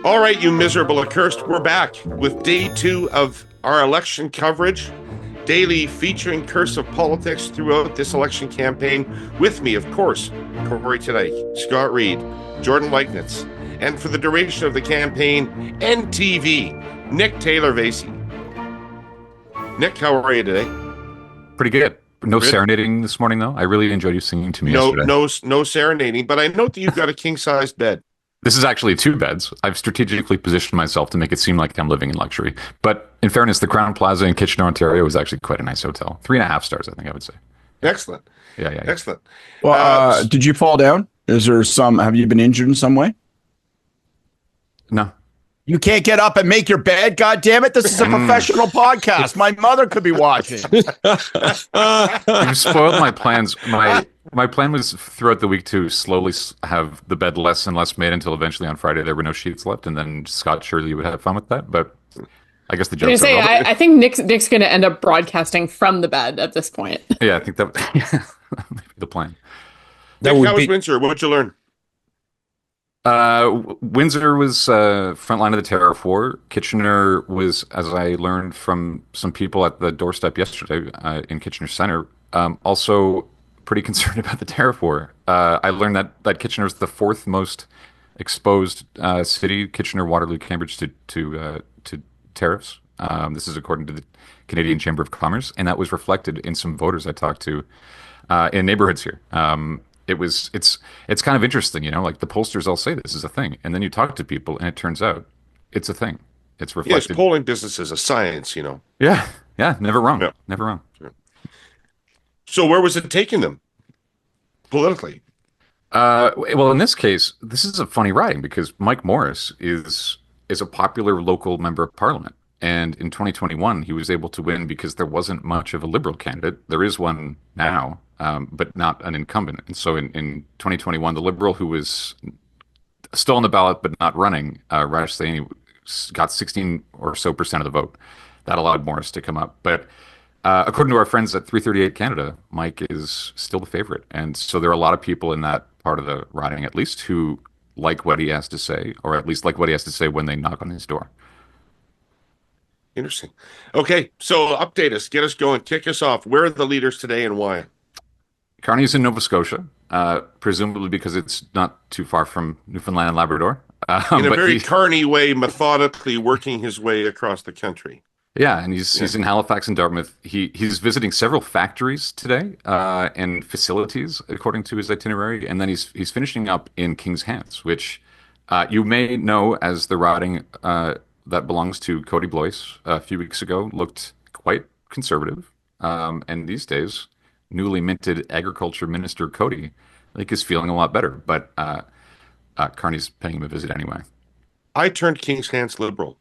All right, you miserable accursed, we're back with day 2 of our election coverage, daily featuring curse of politics throughout this election campaign. With me, of course, Kory Teneycke, Scott Reid, Jordan Leichnitz, and for the duration of the campaign, NTV, Nick Taylor-Vasey. Nick, how are you today? Pretty good. No Good. serenading this morning, though. I really enjoyed you singing to me yesterday. No serenading, but I note that you've got a king-sized bed. This is actually 2 beds. I've strategically positioned myself to make it seem like I'm living in luxury. But in fairness, the Crown Plaza in Kitchener, Ontario was actually quite a nice hotel. 3.5 stars, I think I would say. Excellent. Yeah. Excellent. Well, did you fall down? Have you been injured in some way? No. You can't get up and make your bed? God damn it. This is a professional podcast. My mother could be watching. You've spoiled my plans. My plan was throughout the week to slowly have the bed less and less made until eventually on Friday there were no sheets left, and then Scott surely would have fun with that. But I guess the joke's over. I think Nick's going to end up broadcasting from the bed at this point. Yeah, I think that may be the plan. Nick, how was Windsor? What'd you learn? Windsor was front line of the tariff war. Kitchener was, as I learned from some people at the doorstep yesterday in Kitchener Centre, also pretty concerned about the tariff war. I learned that Kitchener is the 4th most exposed city, Kitchener, Waterloo, Cambridge, to tariffs. This is according to the Canadian Chamber of Commerce, and that was reflected in some voters I talked to in neighborhoods here. It's kind of interesting, like the pollsters all say this is a thing, and then you talk to people and it turns out it's a thing. It's reflected. Yes, polling business is a science, Yeah, never wrong. Yeah. Never wrong. Sure. So where was it taking them politically? Well, in this case, this is a funny riding because Mike Morris is a popular local member of parliament. And in 2021, he was able to win because there wasn't much of a Liberal candidate. There is one now, but not an incumbent. And so in 2021, the Liberal who was still on the ballot but not running, Raj Saini, got 16 or so % of the vote. That allowed Morris to come up. But according to our friends at 338 Canada, Mike is still the favorite. And so there are a lot of people in that part of the riding, at least, who like what he has to say, or at least like what he has to say when they knock on his door. Interesting. Okay, so update us, get us going, kick us off. Where are the leaders today and why? Carney's in Nova Scotia, presumably because it's not too far from Newfoundland and Labrador. In a very Carney way, methodically working his way across the country. Yeah, and he's in Halifax and Dartmouth. He's visiting several factories today and facilities, according to his itinerary, and then he's finishing up in King's Hands, which you may know as the routing that belongs to Cody Blois a few weeks ago looked quite conservative. And these days, newly minted Agriculture Minister Cody, I think, is feeling a lot better. But Carney's paying him a visit anyway. I turned King's Hands Liberal.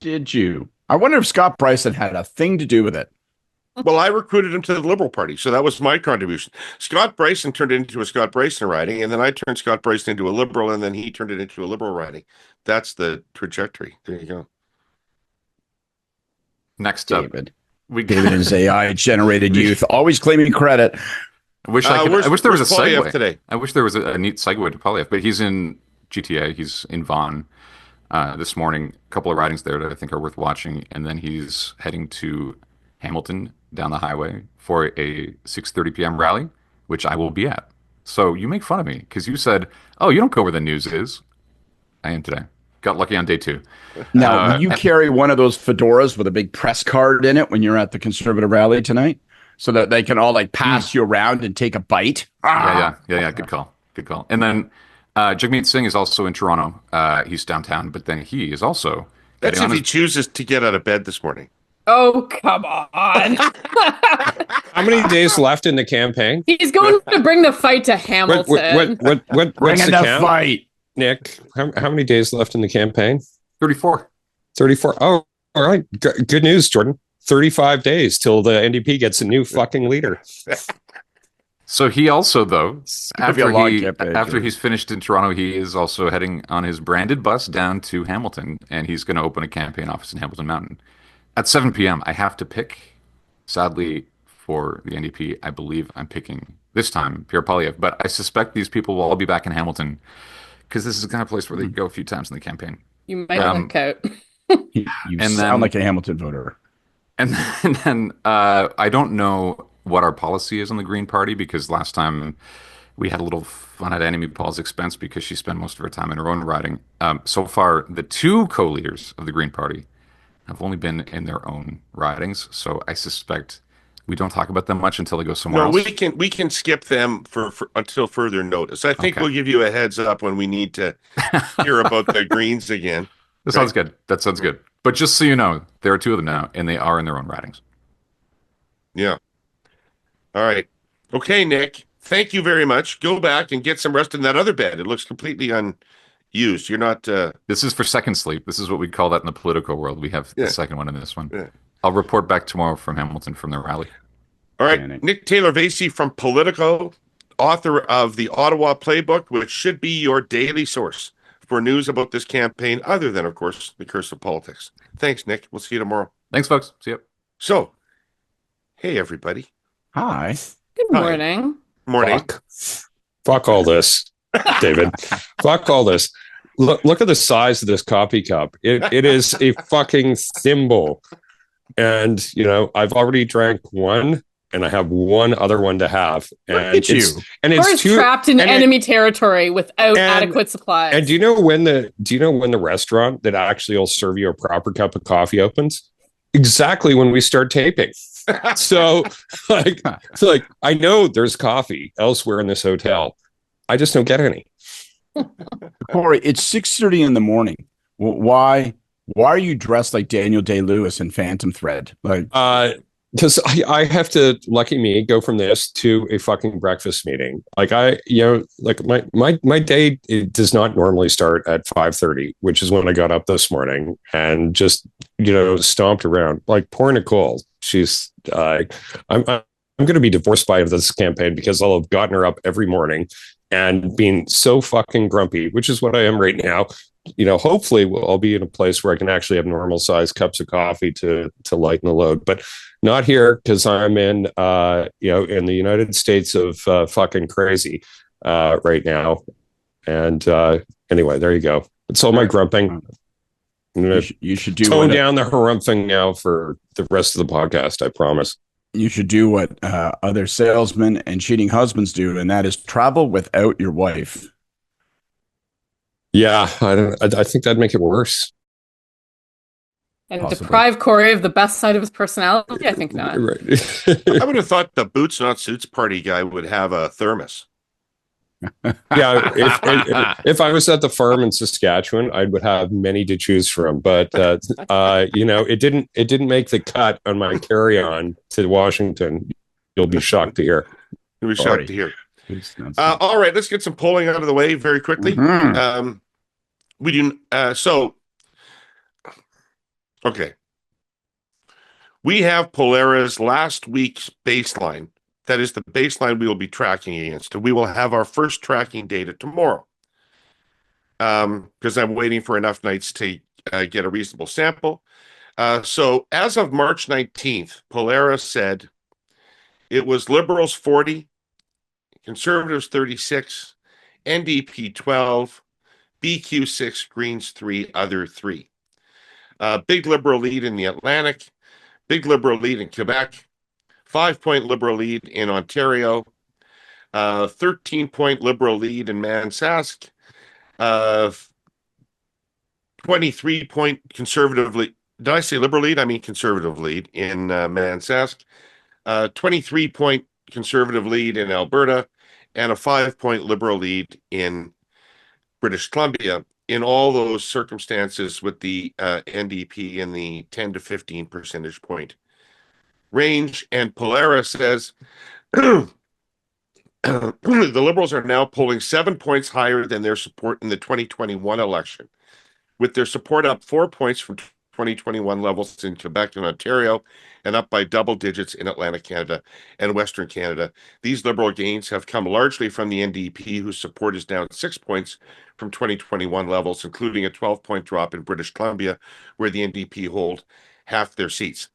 Did you? I wonder if Scott Bryson had a thing to do with it. Well, I recruited him to the Liberal Party, so that was my contribution. Scott Bryson turned it into a Scott Bryson riding, and then I turned Scott Bryson into a Liberal, and then he turned it into a Liberal riding. That's the trajectory. There you go. Next David. up, David is AI-generated youth, always claiming credit. I wish there was a Polyev segue today. I wish there was a neat segue to Polyev, but he's in GTA. He's in Vaughan this morning. A couple of ridings there that I think are worth watching, and then he's heading to Hamilton down the highway for a 6:30 p.m. rally, which I will be at. So you make fun of me because you said, "Oh, you don't go where the news is." I am today. Got lucky on day 2. Now, will you carry one of those fedoras with a big press card in it when you're at the Conservative rally tonight, so that they can all pass you around and take a bite? Yeah. Good call. And then Jagmeet Singh is also in Toronto. He's downtown, but then he is also. That's if he chooses to get out of bed this morning. Oh, come on. How many days left in the campaign? He's going to bring the fight to Hamilton. What's Bringing the count? fight. Nick, how many days left in the campaign? 34. 34. Oh, all right. Good news, Jordan. 35 days till the NDP gets a new fucking leader. So he also, though, after he's he's finished in Toronto, he is also heading on his branded bus down to Hamilton, and he's going to open a campaign office in Hamilton Mountain. At 7 p.m., I have to pick, sadly, for the NDP, I believe I'm picking, this time, Pierre Poilievre. But I suspect these people will all be back in Hamilton because this is the kind of place where they go a few times in the campaign. You might luck out. You And sound then- like a Hamilton voter. And then I don't know what our policy is on the Green Party, because last time we had a little fun at Amy Paul's expense because she spent most of her time in her own riding. So far, the two co-leaders of the Green Party have only been in their own ridings, so I suspect we don't talk about them much until they go somewhere No, else. we can skip them for until further notice. I think Okay. we'll give you a heads up when we need to hear about the Greens again. That sounds good. That sounds good. But just so you know, there are two of them now, and they are in their own ridings. Yeah. All right. Okay, Nick. Thank you very much. Go back and get some rest in that other bed. It looks completely unused. You're not. This is for second sleep. This is what we call that in the political world. We have Yeah. the second one in this one. Yeah. I'll report back tomorrow from Hamilton from the rally. All right. Yeah, Nick. Nick Taylor-Vasey from Politico, author of the Ottawa Playbook, which should be your daily source for news about this campaign, other than, of course, the curse of politics. Thanks, Nick. We'll see you tomorrow. Thanks, folks. See you. So, hey, everybody. Hi. Good Hi. morning. Morning. Fuck all this, David. Fuck all this. Look at the size of this coffee cup. It is a fucking thimble. And, I've already drank one and I have one other one to have. And Look at you. And Or it's is too trapped in and it- enemy territory without and- adequate supplies. And do you know when the restaurant that actually will serve you a proper cup of coffee opens? Exactly when we start taping. So I know there's coffee elsewhere in this hotel. I just don't get any. Kory, it's 6:30 in the morning. Why are you dressed like Daniel Day-Lewis in Phantom Thread? Like, Because I have to, lucky me, go from this to a fucking breakfast meeting. Like my day, it does not normally start at 5:30, which is when I got up this morning and just stomped around. Like poor Nicole, she's I'm going to be divorced by this campaign because I'll have gotten her up every morning and being so fucking grumpy, which is what I am right now. Hopefully I'll be in a place where I can actually have normal sized cups of coffee to lighten the load, but not here because I'm in in the United States of fucking crazy right now. And anyway, there you go. It's all my grumping. I'm gonna you should do tone what, down the harumphing now for the rest of the podcast. I promise. you should do what other salesmen and cheating husbands do, and that is travel without your wife. Yeah, I think that'd make it worse. and Possibly. deprive Kory of the best side of his personality? I think not. Right. I would have thought the Boots Not Suits party guy would have a thermos. Yeah, if I was at the farm in Saskatchewan, I would have many to choose from. But it didn't make the cut on my carry-on to Washington. You'll be shocked to hear. You'll be Sorry. shocked to hear. It's not- All right, let's get some polling out of the way very quickly. Mhm. We do okay. We have Polara's last week's baseline. That is the baseline we will be tracking against. And we will have our first tracking data tomorrow. Because I'm waiting for enough nights to get a reasonable sample. So as of March 19th, Polara said it was Liberals 40, Conservatives 36, NDP 12, BQ 6, Greens 3, other 3. Big Liberal lead in the Atlantic, big Liberal lead in Quebec, 5-point Liberal lead in Ontario, 13-point Liberal lead in Mansask, 23-point Conservative lead. Did I say Liberal lead? I mean Conservative lead in Mansask, 23-point Conservative lead in Alberta, and a 5-point Liberal lead in British Columbia. In all those circumstances with the NDP in the 10 to 15 percentage point range. And Polara says the Liberals are now polling 7 points higher than their support in the 2021 election, with their support up 4 points from 2021 levels in Quebec and Ontario, and up by double digits in Atlantic Canada and Western Canada. These Liberal gains have come largely from the NDP, whose support is down 6 points from 2021 levels, including a 12-point drop in British Columbia, where the NDP hold half their seats.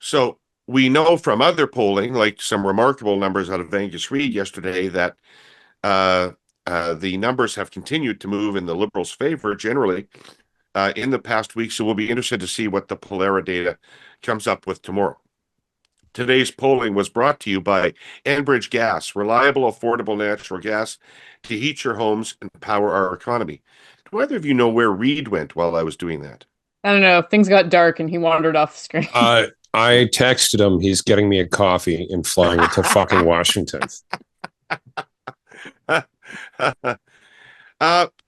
So we know from other polling, like some remarkable numbers out of Angus Reid yesterday, that The numbers have continued to move in the Liberals' favor generally in the past week, so we'll be interested to see what the Pollara data comes up with tomorrow. Today's polling was brought to you by Enbridge Gas, reliable, affordable natural gas to heat your homes and power our economy. Do either of you know where Reid went while I was doing that? I don't know. Things got dark and he wandered off the screen. I texted him. He's getting me a coffee and flying it to fucking Washington.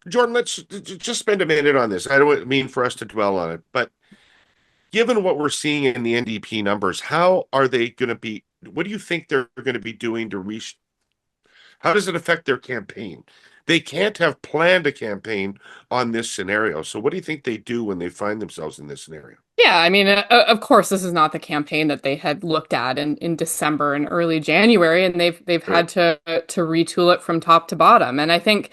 Jordan, let's just spend a minute on this. I don't mean for us to dwell on it, but given what we're seeing in the NDP numbers, how are they going to be? What do you think they're going to be doing to reach? How does it affect their campaign? They can't have planned a campaign on this scenario. So what do you think they do when they find themselves in this scenario? Yeah, I mean, of course, this is not the campaign that they had looked at in December and early January, and they've had to retool it from top to bottom. And I think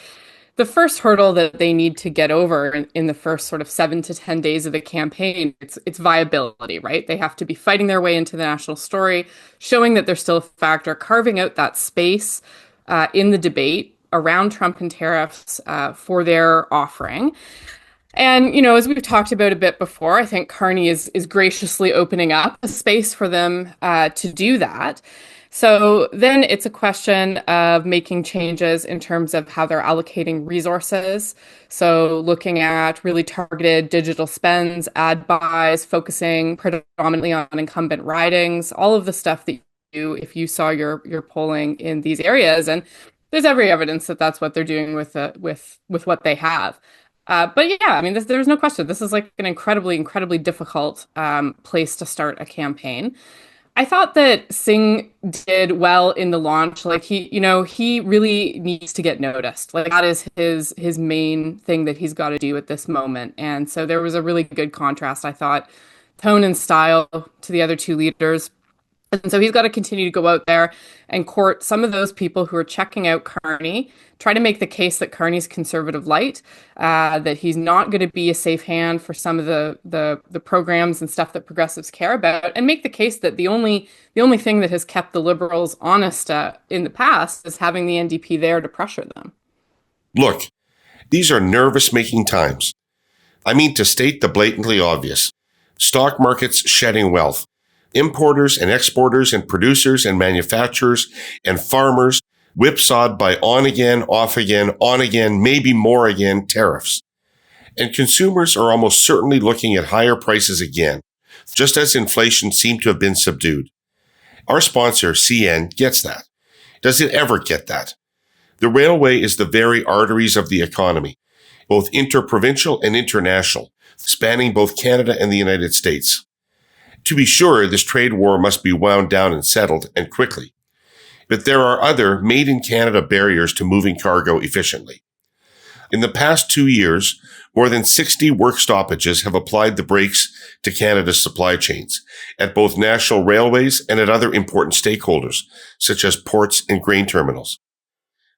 the first hurdle that they need to get over in the first sort of 7 to 10 days of the campaign, it's viability, right? They have to be fighting their way into the national story, showing that they're still a factor, carving out that space in the debate around Trump and tariffs for their offering. And, as we've talked about a bit before, I think Carney is graciously opening up a space for them to do that. So then it's a question of making changes in terms of how they're allocating resources. So looking at really targeted digital spends, ad buys, focusing predominantly on incumbent ridings, all of the stuff that you do if you saw your polling in these areas. And there's every evidence that that's what they're doing with what they have. But yeah, I mean, there's no question. This is like an incredibly, incredibly difficult place to start a campaign. I thought that Singh did well in the launch. Like he really needs to get noticed. Like that is his main thing that he's got to do at this moment. And so there was a really good contrast, I thought, tone and style to the other two leaders. And so he's got to continue to go out there and court some of those people who are checking out Carney, try to make the case that Carney's conservative light, that he's not going to be a safe hand for some of the programs and stuff that progressives care about, and make the case that the only thing that has kept the Liberals honest in the past is having the NDP there to pressure them. Look, these are nervous-making times. I mean, to state the blatantly obvious, stock markets shedding wealth. Importers and exporters and producers and manufacturers and farmers whipsawed by on again, off again, maybe more again tariffs. And consumers are almost certainly looking at higher prices again, just as inflation seemed to have been subdued. Our sponsor, CN, gets that. Does it ever get that? The railway is the very arteries of the economy, both interprovincial and international, spanning both Canada and the United States. To be sure, this trade war must be wound down and settled, and quickly. But there are other made-in-Canada barriers to moving cargo efficiently. In the past 2 years, more than 60 work stoppages have applied the brakes to Canada's supply chains, at both national railways and at other important stakeholders, such as ports and grain terminals.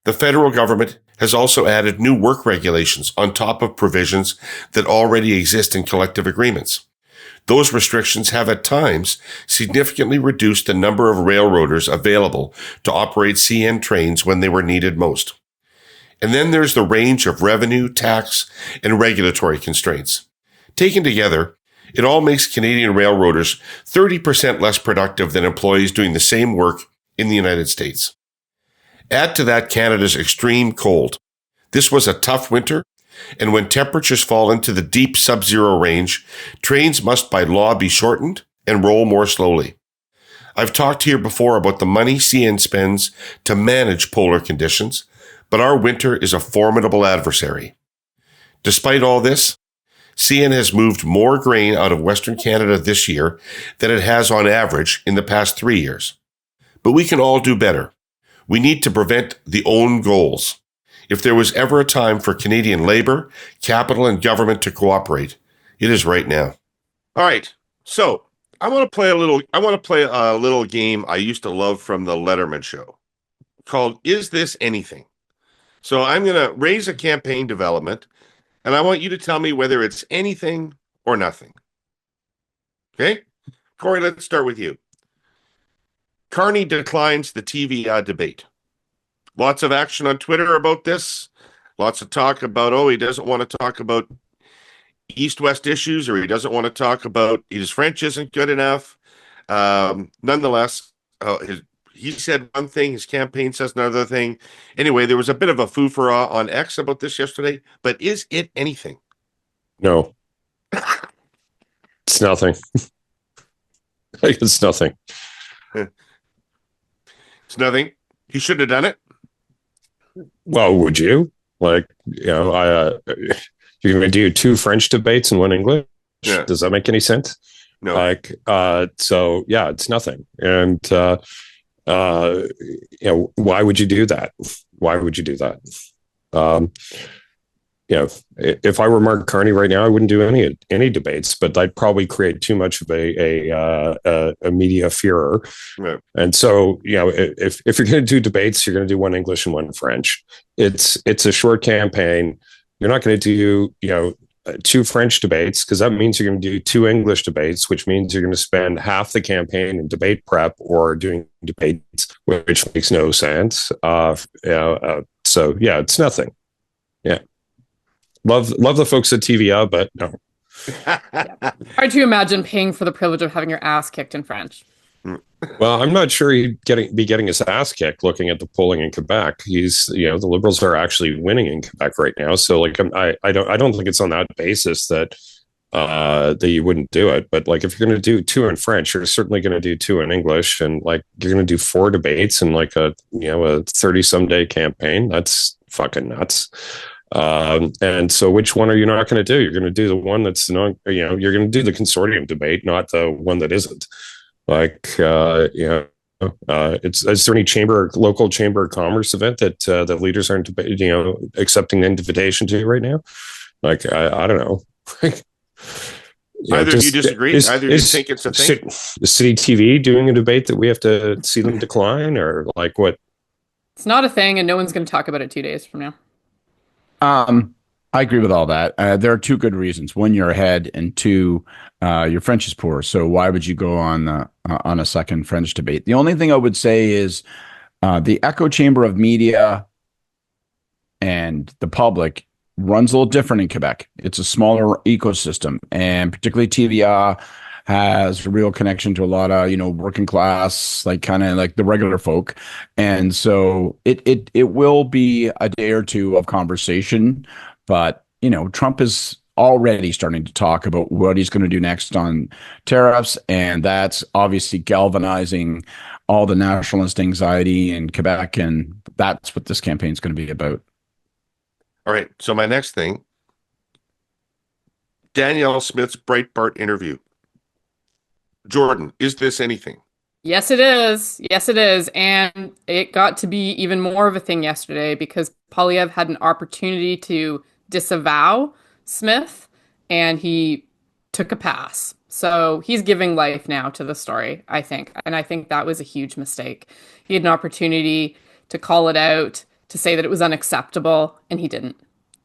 The federal government has also added new work regulations on top of provisions that already exist in collective agreements. Those restrictions have at times significantly reduced the number of railroaders available to operate CN trains when they were needed most. And then there's the range of revenue, tax, and regulatory constraints. Taken together, it all makes Canadian railroaders 30% less productive than employees doing the same work in the United States. Add to that Canada's extreme cold. This was a tough winter. And when temperatures fall into the deep sub-zero range, trains must by law be shortened and roll more slowly. I've talked here before about the money CN spends to manage polar conditions, but our winter is a formidable adversary. Despite all this, CN has moved more grain out of Western Canada this year than it has on average in the past 3 years. But we can all do better. We need to prevent the own goals. If there was ever a time for Canadian labor, capital, and government to cooperate, it is right now. All right. So I want to play a little game I used to love from the Letterman show called Is This Anything? So I'm going to raise a campaign development, and I want you to tell me whether it's anything or nothing. Okay? Kory, let's start with you. Carney declines the TV debate. Lots of action on Twitter about this. Lots of talk about, oh, he doesn't want to talk about East-West issues, or he doesn't want to talk about his French isn't good enough. Nonetheless, he said one thing, his campaign says another thing. Anyway, there was a bit of a foo-for-ah on X about this yesterday, but is it anything? No. It's nothing. It's nothing. It's nothing. He should have done it. Well, would you? Like, you're going to do 2 French debates and 1 English? Yeah. Does that make any sense? No. Like, so yeah, it's nothing. And, why would you do that? Why would you do that? If I were Mark Carney right now, I wouldn't do any debates, but I'd probably create too much of a media furor. Yeah. And so, if you're going to do debates, you're going to do 1 English and 1 French. It's a short campaign. You're not going to do, 2 French debates, because that means you're going to do 2 English debates, which means you're going to spend half the campaign in debate prep or doing debates, which makes no sense. So yeah, it's nothing. Yeah. Love the folks at TVA, but no. Hard to imagine paying for the privilege of having your ass kicked in French. Well, I'm not sure he'd be getting his ass kicked looking at the polling in Quebec. The Liberals are actually winning in Quebec right now. So like, I don't think it's on that basis that you wouldn't do it. But like, if you're going to do 2 in French, you're certainly going to do 2 in English, and like, you're going to do 4 debates in like a 30-some day campaign. That's fucking nuts. And so which one are you not going to do? You're going to do the one that's not, you're going to do the consortium debate, not the one that isn't. Like, is there any local chamber of commerce event that the leaders aren't, accepting the invitation to right now? Like, I don't know. Either you disagree, either you think it's a thing. Is City TV doing a debate that we have to see them decline, or like what? It's not a thing, and no one's going to talk about it 2 days from now. I agree with all that. There are 2 good reasons. 1, you're ahead, and 2, your French is poor. So why would you go on a second French debate? The only thing I would say is the echo chamber of media and the public runs a little different in Quebec. It's a smaller ecosystem, and particularly TVA has a real connection to a lot of, working class, like kind of like the regular folk. And so it will be a day or 2 of conversation, but, Trump is already starting to talk about what he's going to do next on tariffs. And that's obviously galvanizing all the nationalist anxiety in Quebec. And that's what this campaign is going to be about. All right. So my next thing, Danielle Smith's Breitbart interview. Jordan, is this anything? Yes, it is. Yes, it is. And it got to be even more of a thing yesterday because Poilievre had an opportunity to disavow Smith, and he took a pass. So he's giving life now to the story, I think. And I think that was a huge mistake. He had an opportunity to call it out, to say that it was unacceptable, and he didn't.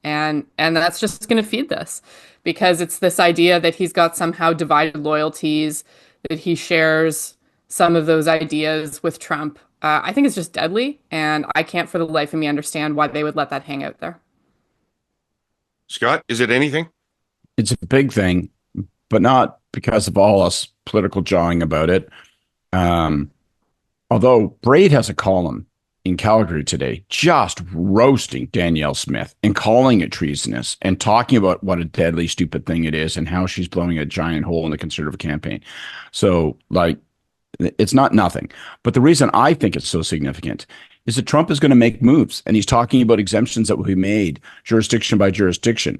And that's just going to feed this, because it's this idea that he's got somehow divided loyalties, that he shares some of those ideas with Trump. I think it's just deadly, and I can't for the life of me understand why they would let that hang out there. Scott, is it anything? It's a big thing, but not because of all us political jawing about it. Although Reid has a column in Calgary today just roasting Danielle Smith and calling it treasonous and talking about what a deadly, stupid thing it is and how she's blowing a giant hole in the Conservative campaign. So, like, it's not nothing. But the reason I think it's so significant is that Trump is going to make moves, and he's talking about exemptions that will be made jurisdiction by jurisdiction.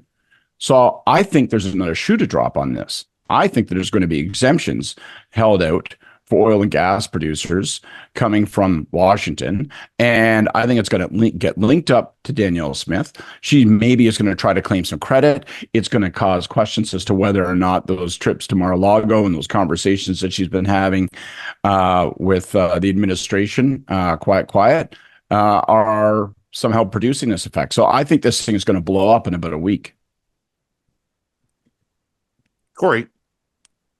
So I think there's another shoe to drop on this. I think that there's going to be exemptions held out for oil and gas producers coming from Washington. And I think it's going to get linked up to Danielle Smith. She maybe is going to try to claim some credit. It's going to cause questions as to whether or not those trips to Mar-a-Lago and those conversations that she's been having with the administration, quiet, are somehow producing this effect. So I think this thing is going to blow up in about a week. Kory,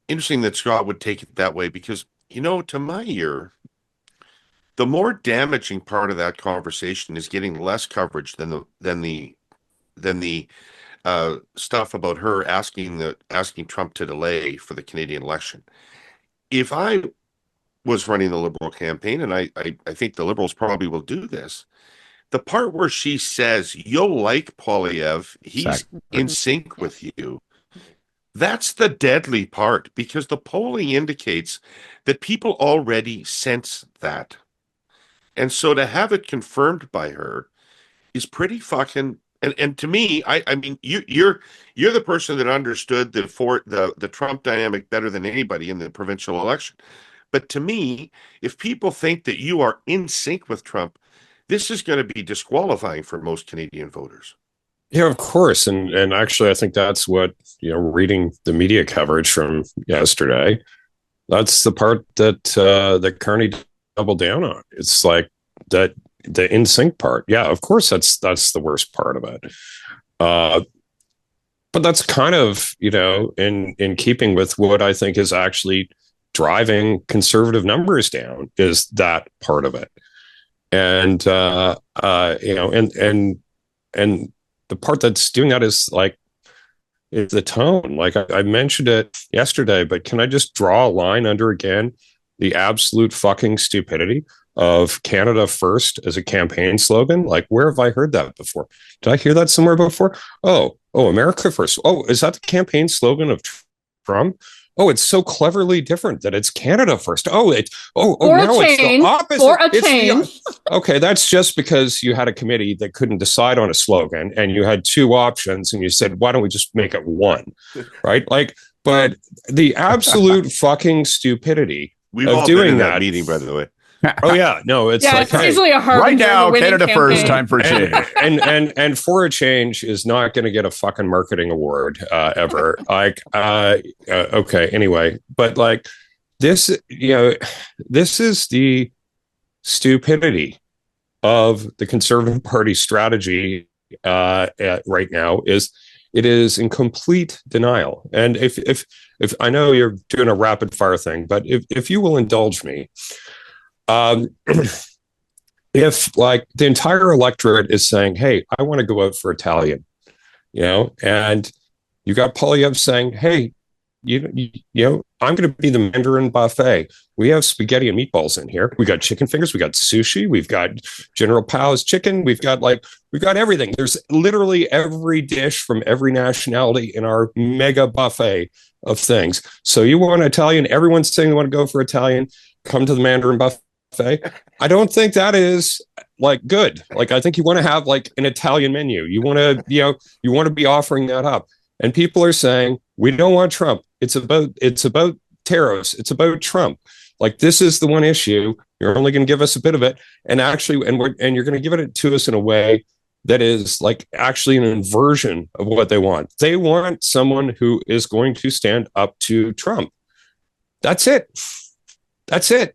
interesting that Scott would take it that way because, to my ear, the more damaging part of that conversation is getting less coverage than the stuff about her asking Trump to delay for the Canadian election. If I was running the Liberal campaign, and I think the Liberals probably will do this, the part where she says, you'll like Poilievre, he's in sync with you, that's the deadly part, because the polling indicates that people already sense that. And so to have it confirmed by her is pretty fucking... And to me, I mean, you're the person that understood the Trump dynamic better than anybody in the provincial election. But to me, if people think that you are in sync with Trump, this is going to be disqualifying for most Canadian voters. Yeah, of course. And actually, I think that's what, reading the media coverage from yesterday, that's the part that Carney doubled down on. It's like that. The in sync part, yeah, of course, that's the worst part of it. But that's kind of in keeping with what I think is actually driving conservative numbers down, is that part of it. And and the part that's doing that is the tone. Like I mentioned it yesterday, but can I just draw a line under again the absolute fucking stupidity of Canada First as a campaign slogan? Like, where have I heard that before? Did I hear that somewhere before? Oh, America First. Oh, is that the campaign slogan of Trump? Oh, it's so cleverly different that it's Canada First. Oh, it's now it's the opposite. For a change. Okay, that's just because you had a committee that couldn't decide on a slogan, and you had two options, and you said, why don't we just make it one? Right? But the absolute fucking stupidity We've of all doing been in that meeting, by the way. Oh yeah, no, it's it's usually a hard right now, Canada First, time for change. and for a change is not going to get a fucking marketing award ever. Okay, anyway, but this, this is the stupidity of the Conservative Party strategy right now. It is in complete denial. And if I know you're doing a rapid fire thing, but if you will indulge me. If the entire electorate is saying, hey, I want to go out for Italian, and you got Poilievre saying, hey, I'm going to be the Mandarin buffet. We have spaghetti and meatballs in here. We got chicken fingers. We got sushi. We've got General Pao's chicken. We've got everything. There's literally every dish from every nationality in our mega buffet of things. So you want Italian? Everyone's saying they want to go for Italian. Come to the Mandarin buffet. I don't think that is good. I think you want to have an Italian menu. You want to, you want to be offering that up. And people are saying, we don't want Trump. It's about tariffs. It's about Trump. This is the one issue. You're only going to give us a bit of it. And actually, and you're going to give it to us in a way that is actually an inversion of what they want. They want someone who is going to stand up to Trump. That's it. That's it.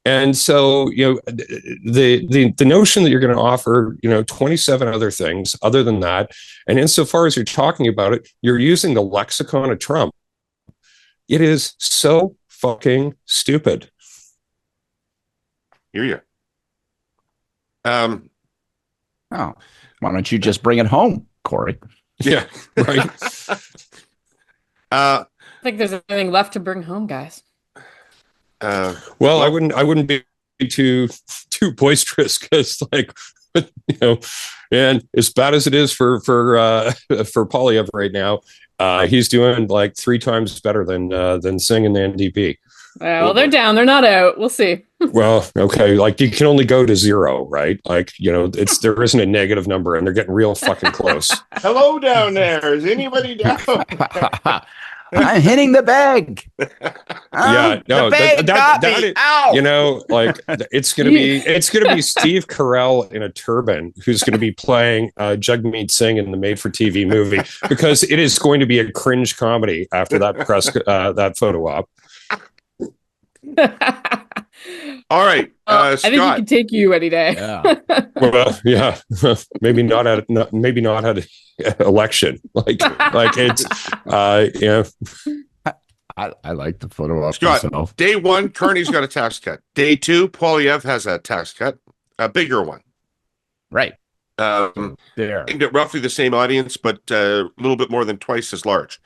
And so, the notion that you're going to offer, 27 other things other than that, and insofar as you're talking about it, you're using the lexicon of Trump. It is so fucking stupid. Hear you. Oh, why don't you just bring it home, Kory? Yeah, right. I think there's anything left to bring home, guys. Well, I wouldn't be too boisterous, because and as bad as it is for Poilievre right now, he's doing 3 times better than Singh in the NDP. Well, they're down. They're not out. We'll see. Well, okay. You can only go to 0, right? There isn't a negative number, and they're getting real fucking close. Hello down there. Is anybody down? I'm hitting the bag. Yeah, no, that is, ow! It's gonna be Steve Carell in a turban who's gonna be playing Jagmeet Singh in the made-for-TV movie, because it is going to be a cringe comedy after that that photo op. All right, I Scott. think he can take you any day. Yeah. Well, yeah, maybe not at election. It's I like the photo of Scott, myself. day one, Carney's got a tax cut. Day two, Poilievre has a tax cut, a bigger one. Right. There. Aimed at roughly the same audience, but a little bit more than twice as large.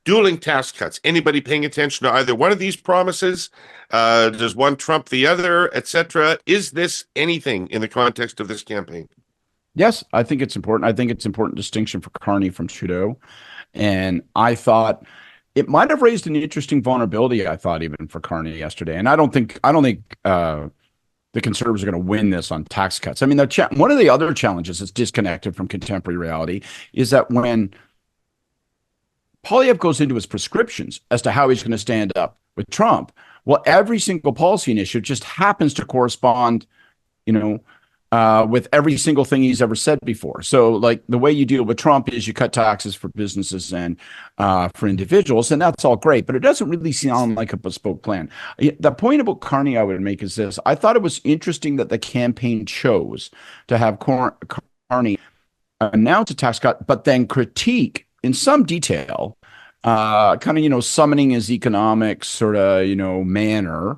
Dueling tax cuts. Anybody paying attention to either one of these promises? Does one trump the other, etc.? Is this anything in the context of this campaign? Yes, I think it's important. I think it's important distinction for Carney from Trudeau. And I thought it might have raised an interesting vulnerability, I thought, even for Carney yesterday. And I don't think the Conservatives are going to win this on tax cuts. I mean, one of the other challenges that's disconnected from contemporary reality is that when Poilievre goes into his prescriptions as to how he's going to stand up with Trump, well, every single policy initiative just happens to correspond, with every single thing he's ever said before. So, like, the way you deal with Trump is you cut taxes for businesses and for individuals, and that's all great, but it doesn't really sound like a bespoke plan. The point about Carney I would make is this. I thought it was interesting that the campaign chose to have Carney announce a tax cut, but then critique in some detail, summoning his economic sort of, manner.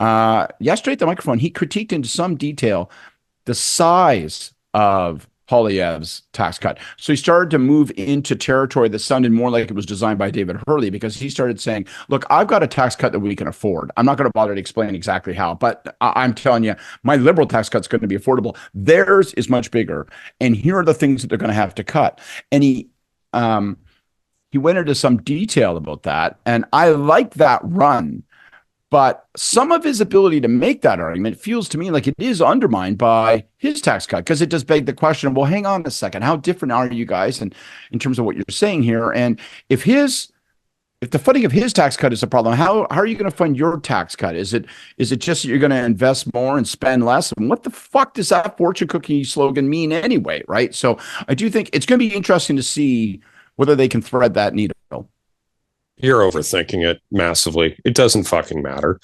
Yesterday at the microphone, he critiqued into some detail the size of Poilievre's tax cut. So he started to move into territory that sounded more like it was designed by David Herle, because he started saying, look, I've got a tax cut that we can afford. I'm not going to bother to explain exactly how, but I'm telling you, my liberal tax cut is going to be affordable. Theirs is much bigger. And here are the things that they're going to have to cut. And he went into some detail about that. And I like that run. But some of his ability to make that argument feels to me like it is undermined by his tax cut, because it does beg the question, well, hang on a second, how different are you guys in terms of what you're saying here? And if the funding of his tax cut is a problem, how are you going to fund your tax cut? Is it just that you're going to invest more and spend less? And what the fuck does that fortune cookie slogan mean anyway, right? So I do think it's going to be interesting to see whether they can thread that needle. You're overthinking it massively. It doesn't fucking matter.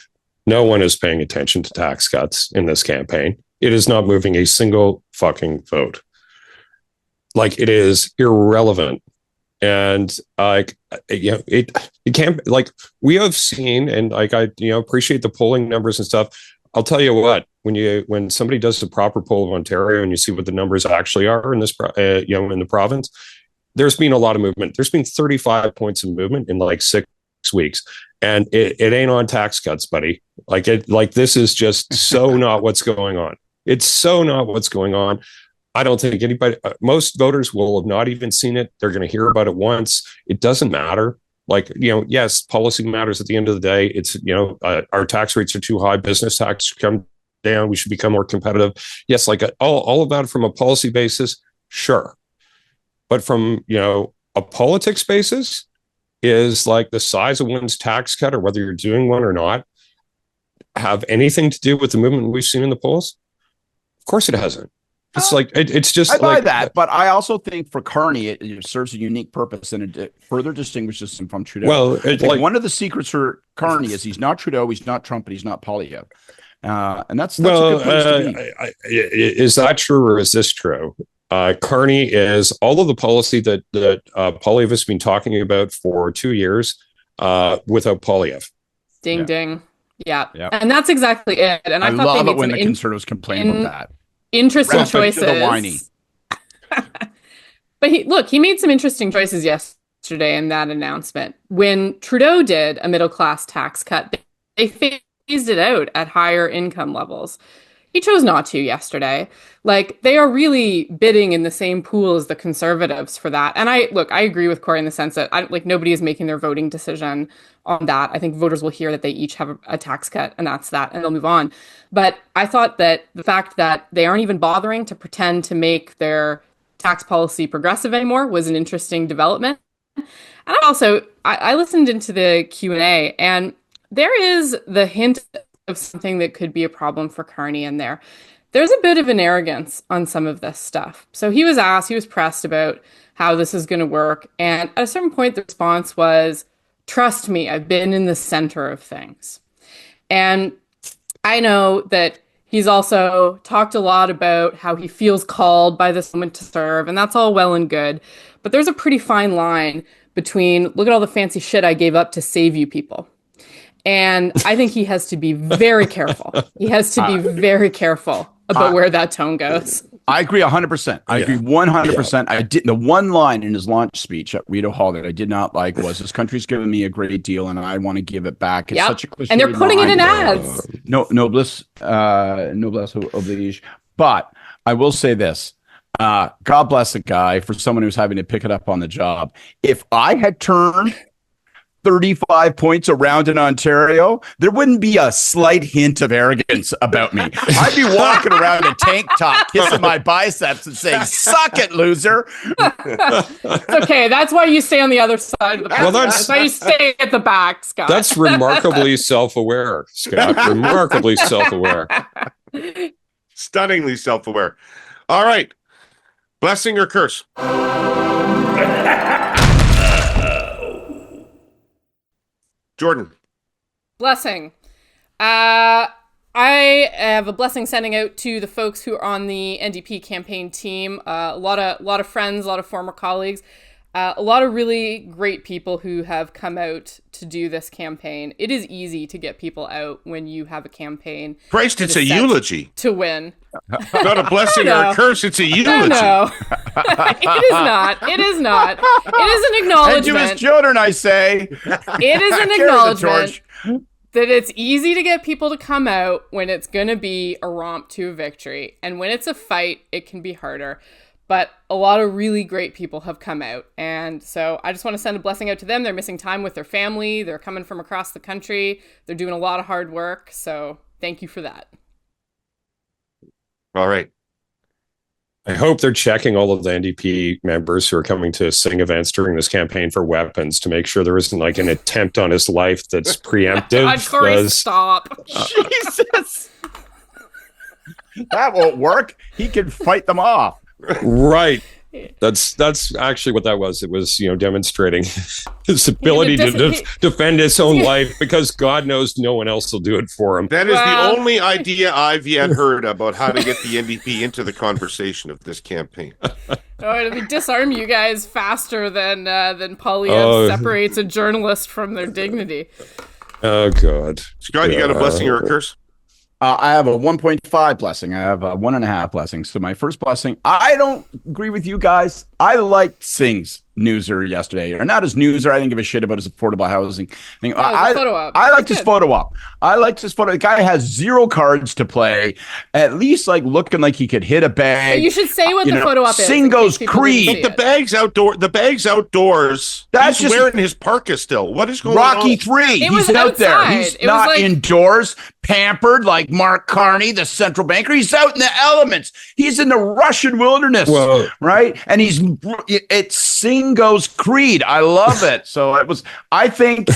No one is paying attention to tax cuts in this campaign. It is not moving a single fucking vote. Like, it is irrelevant. And it can't, like, we have seen, and like, I appreciate the polling numbers and stuff. I'll tell you what, when somebody does a proper poll of Ontario and you see what the numbers actually are in this, in the province, there's been a lot of movement. There's been 35 points of movement in like 6 weeks, and it ain't on tax cuts, buddy. This is just so not what's going on. It's so not what's going on. I don't think anybody, most voters will have not even seen it. They're going to hear about it once. It doesn't matter. Yes, policy matters at the end of the day. It's, our tax rates are too high. Business tax should come down. We should become more competitive. Yes, all of that from a policy basis, sure. But from, a politics basis, is like the size of one's tax cut, or whether you're doing one or not, have anything to do with the movement we've seen in the polls? Of course it hasn't. It's it's just I buy that, but I also think for Carney, it serves a unique purpose, and it further distinguishes him from Trudeau. Well, one of the secrets for Carney is he's not Trudeau, he's not Trump, but he's not Poilievre. And that's a good place to be. Is that true, or is this true? Carney is all of the policy that Poilievre has been talking about for 2 years without Poilievre. Ding, ding. Yeah. And that's exactly it. And I love it when the Conservatives complain about that. Interesting choices. But he made some interesting choices yesterday in that announcement. When Trudeau did a middle-class tax cut, they phased it out at higher income levels. He chose not to yesterday. They are really bidding in the same pool as the Conservatives for that. And I agree with Kory in the sense that nobody is making their voting decision on that. I think voters will hear that they each have a tax cut, and that's that, and they'll move on. But I thought that the fact that they aren't even bothering to pretend to make their tax policy progressive anymore was an interesting development. And I listened into the Q&A, and there is the hint of something that could be a problem for Carney in there. There's a bit of an arrogance on some of this stuff. So he was pressed about how this is going to work. And at a certain point, the response was, trust me, I've been in the center of things. And I know that He's also talked a lot about how he feels called by this moment to serve, and that's all well and good. But there's a pretty fine line between, look at all the fancy shit I gave up to save you people. And I think he has to be very careful. He has to be very careful about where that tone goes. I agree 100%. I agree 100%. I did the one line in his launch speech at Rito Hall that I did not like was, "This country's given me a great deal, and I want to give it back." It's such a cliche and they're putting it in line. ads. Noblesse oblige. But I will say this: God bless the guy for someone who's having to pick it up on the job. If I had turned 35 points around in Ontario, there wouldn't be a slight hint of arrogance about me. I'd be walking around in tank top, kissing my biceps and saying, "Suck it, loser." It's okay. That's why you stay on the other side of the back. Well, that's why you stay at the back, Scott. That's remarkably self-aware, Scott. Remarkably self-aware. Stunningly self-aware. All right. Blessing or curse? Jordan. Blessing. I have a blessing sending out to the folks who are on the NDP campaign team. A lot of friends, a lot of former colleagues, a lot of really great people who have come out to do this campaign. It is easy to get people out when you have a campaign. Christ, it's a eulogy. To win. Not a blessing or a curse, it's a eulogy. No. It is not. It is not. It is an acknowledgement. And to his children, I say. It is an acknowledgement that it's easy to get people to come out when it's going to be a romp to a victory. And when it's a fight, it can be harder. But a lot of really great people have come out. And so I just want to send a blessing out to them. They're missing time with their family. They're coming from across the country. They're doing a lot of hard work. So thank you for that. All right. I hope they're checking all of the NDP members who are coming to sing events during this campaign for weapons to make sure there isn't like an attempt on his life that's preemptive. God, Kory, stop. Jesus. That won't work. He can fight them off. Right. That's actually what that was. It was, demonstrating his ability to defend his own life because God knows no one else will do it for him. That is the only idea I've yet heard about how to get the NDP into the conversation of this campaign. It'll disarm you guys faster than Polyev separates a journalist from their dignity. Oh, God. Scott, you got a blessing or a curse? I have a 1.5 blessing. I have a 1.5 blessing. So my first blessing, I don't agree with you guys. I liked Singh's newser yesterday, or not his newser. I didn't give a shit about his affordable housing thing. I liked his photo op. I liked his photo. The guy has 0 cards to play. At least looking like he could hit a bag. You should say what the photo op is. Singh goes Creed. But the bag's outdoor. The bag's outdoors. That's He's just wearing his parka still. What is going on? Rocky 3. He's out outside. there. He's not indoors, pampered like Mark Carney, the central banker. He's out in the elements. He's in the Russian wilderness, right? And it's Singh goes Creed. I love it. So I think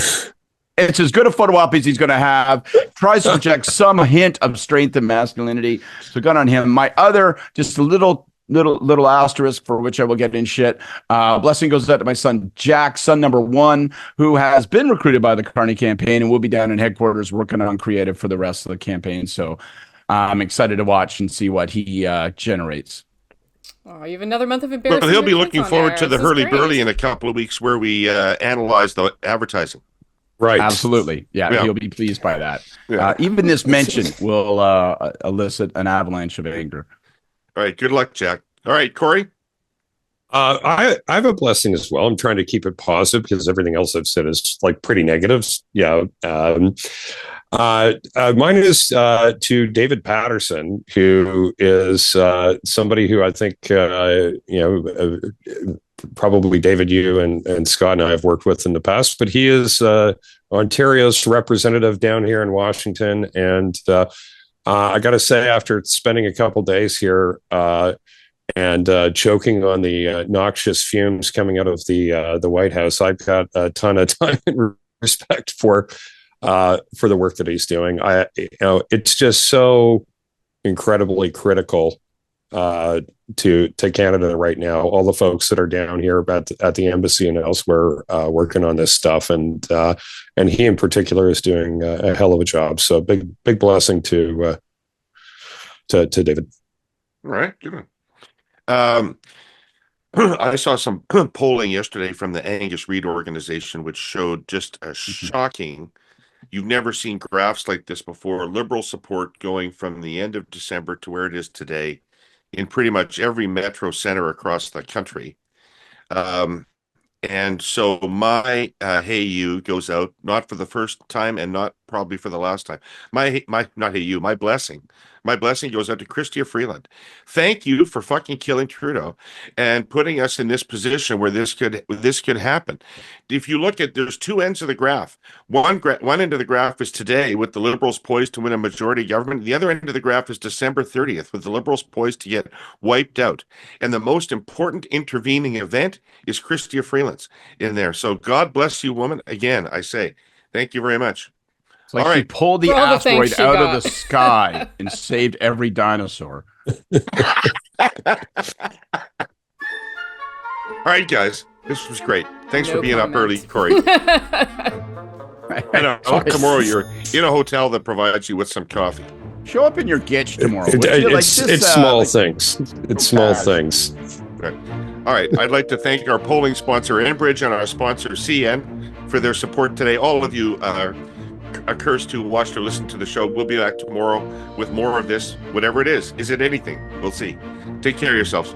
it's as good a photo op as he's going to have. Tries to project some hint of strength and masculinity. So good on him. My other, just a little asterisk for which I will get in shit. Blessing goes out to my son, Jack, son number 1, who has been recruited by the Carney campaign and will be down in headquarters working on creative for the rest of the campaign. So I'm excited to watch and see what he generates. Oh, you have another month of embarrassment. Well, he'll be looking forward to the hurly-burly in a couple of weeks where we analyze the advertising. Right. Absolutely. Yeah, he'll be pleased by that. Yeah. Even this mention will elicit an avalanche of anger. All right. Good luck, Jack. All right, Kory? I have a blessing as well. I'm trying to keep it positive because everything else I've said is pretty negative. Yeah. Mine is to David Patterson, who is somebody who I think probably David, you and Scott and I have worked with in the past, but he is Ontario's representative down here in Washington, and I got to say, after spending a couple days here and choking on the noxious fumes coming out of the White House, I've got a ton of time and respect for the work that he's doing. It's just so incredibly critical to Canada right now. All the folks that are down here at the embassy and elsewhere working on this stuff, and he in particular is doing a hell of a job. So big blessing to to David. All right, good one. I saw some polling yesterday from the Angus Reid organization, which showed just a shocking. You've never seen graphs like this before. Liberal support going from the end of December to where it is today in pretty much every metro center across the country. And so my hey you goes out, not for the first time and not probably for the last time. My not hey you, my blessing. My blessing goes out to Chrystia Freeland. Thank you for fucking killing Trudeau and putting us in this position where this could happen. If you look at, there's two ends of the graph. One end of the graph is today with the Liberals poised to win a majority government. The other end of the graph is December 30th with the Liberals poised to get wiped out. And the most important intervening event is Chrystia Freeland's in there. So God bless you, woman. Again, I say thank you very much. It's like All she right. pulled the For all the asteroid things she out got. of the sky and saved every dinosaur. All right, guys. This was great. Thanks No for being up early, comment. Corey. And tomorrow you're in a hotel that provides you with some coffee. Show up in your gitch tomorrow. would you? Like It's this, small like- things. It's small things. Right. All right. I'd like to thank our polling sponsor, Enbridge, and our sponsor, CN, for their support today. All of you accursed who watched or listened to the show. We'll be back tomorrow with more of this, whatever it is. Is it anything? We'll see. Take care of yourselves.